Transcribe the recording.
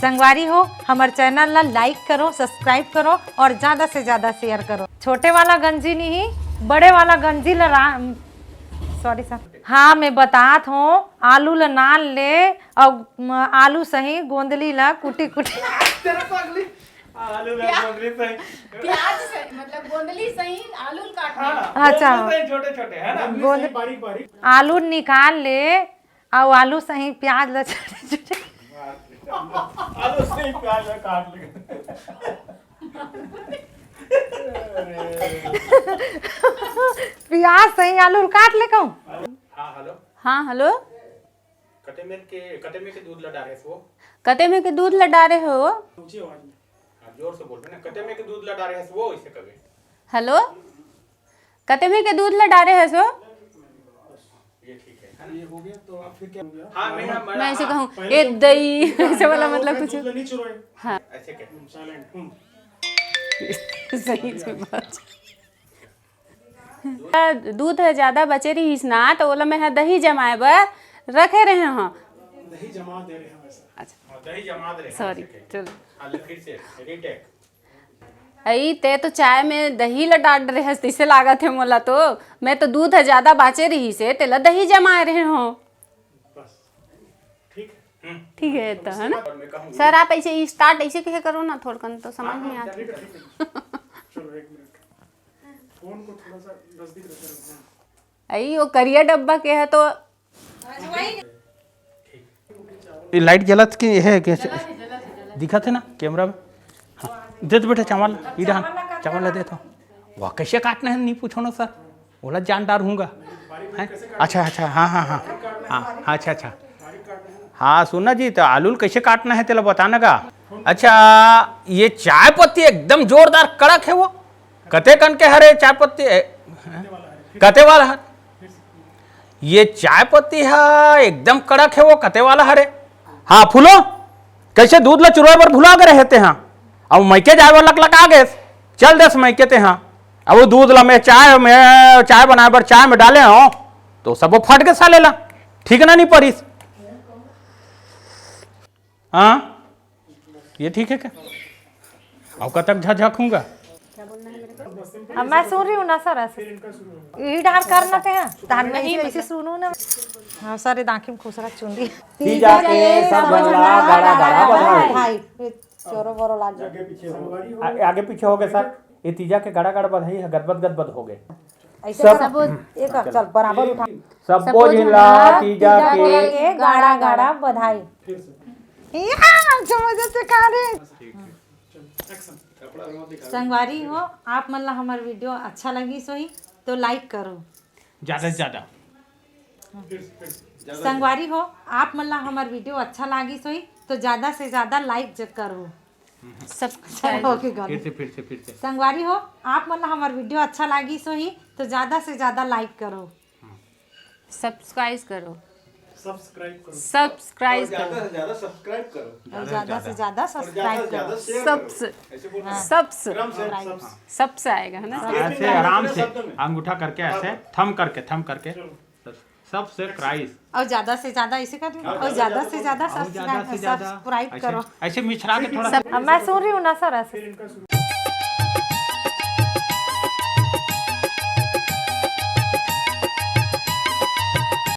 संगवारी हो हमारे चैनल ला लाइक करो, सब्सक्राइब करो और ज़्यादा से ज़्यादा शेयर करो। छोटे वाला गंजी नहीं, बड़े वाला गंजी ला सॉरी सर। हाँ मैं बतात हूँ, आलू ला नाल ले और आलू सही गोंदली ला कुटी कुटी आलू गोंदली सही, प्याज सही, मतलब गोंदली सही, आलू काटना। अच्छा छोटे छोटे है ना, गोंद बारीक बारीक आलू निकाल ले और आलू सही प्याज ला छोटे छोटे आलू सही प्याज काट ले। प्याज सही आलू काट ले कहूँ। हाँ हेलो, हाँ हेलो, कटे में के दूध लड़ा रहे हो? कते में के दूध लड़ा रहे हो? ऊंची आवाज में, हाँ जोर से बोल रहे ना। कटे में के दूध लड़ा रहे हो इसे कभी? हेलो, कते में के दूध लड़ा रहे हो? ये ठीक है, ये हो गया तो अब फिर क्या हो गया? हाँ मैं ऐसे कहूँ ए दही ऐसे वाला मतलब कुछ। हाँ ऐसे क्या? साइलेंट। सही से बात। दूध ज्यादा बचे रही ना तो ओला में दही जमाए बर रखे रहे हाँ। दही जमा दे रहे हैं वैसा। अच्छा दही जमा दे रहे हैं। सॉरी चलो। हां फिर से रीटेक। आई ते तो चाय में दही ला डाल रहे हस तिसे लागत है मोला तो मैं तो दूध ज्यादा बाचे रही से तेला दही जमा रहे हो। बस ठीक है। ठीक है तो है ना और मैं कहूँ सर आप ऐसे स्टार्ट ऐसे कहे करो ना थोड़कन तो समझ में आता। चलो एक मिनट, फोन को थोड़ा सा नजदीक रखो। आई वो करिया डब्बा के है तो ये लाइट जलत की है कैसे दिखा थे ना कैमरा में। हाँ दे दो बेटा चावल, इधर चावल दे तो। वाह कैसे काटना है नहीं पूछो ना सर, बोला जानदार हूँगा। अच्छा अच्छा हाँ हाँ हाँ हाँ अच्छा अच्छा हाँ सुनना जी तो आलू कैसे काटना है तेला बताना का। अच्छा ये चाय पत्ती एकदम जोरदार कड़क है वो कते कन के हरे चाय पत्ती कते वाला है ये चाय पत्ती है एकदम कड़क है वो कते वाला हरे। हाँ फूलो कैसे दूध ला चुराए पर भुला के रहते हैं अब मैके जाए वाला लगा गए चल दस मैके ते हाँ अब वो दूध ला मैं चाय बनाए पर चाय में डाले हो तो सब वो फट के साले ला ठीक ना नहीं परिस। हाँ ये ठीक है क्या अब कब तक झकूंगा। अब मैं सुन रही हूँ ना सर, ऐसे यही डाल करना थे धान में ही ऐसे सुनू ना। हाँ सर दाखिम खुसरा चुंदी तीजा के सब बनला गड़ा गड़ा बधाई। भाई चोरो बोरो लाग गया। आगे पीछे हो गए सर, ये तीजा के गड़ा गड़ा बधाई है गदबद गदबद हो गए। ऐसे सब एक चल बराबर उठा सबको जिला तीजा के गाड़ा गाड़ा बधाई। यहाँ समझ से कहा रे संगवारी हो आप मतलब हमारे वीडियो अच्छा लगी सोही तो लाइक करो ज्यादा से ज्यादा। संगवारी हो आप मतलब हमारे वीडियो अच्छा लगी सोही तो ज्यादा से ज्यादा लाइक करो। फिर से संगवारी हो आप मतलब हमारे वीडियो अच्छा लगी सोही तो ज्यादा से ज्यादा लाइक करो, सब्सक्राइब करो, सब्सक्राइब करो, सब्सक्राइब करो, ज्यादा सब्सक्राइब करो, और ज्यादा से ज्यादा सब्सक्राइब करो। सबसे आएगा है ना। ऐसे आराम से अंगूठा करके ऐसे थम करके सबसे प्राइस और ज्यादा से ज्यादा ऐसे कर और ज्यादा से ज्यादा सब्सक्राइब करो। ऐसे मिश्रा के थोड़ा अब मैं सुन रही हूँ ना सर, ऐसे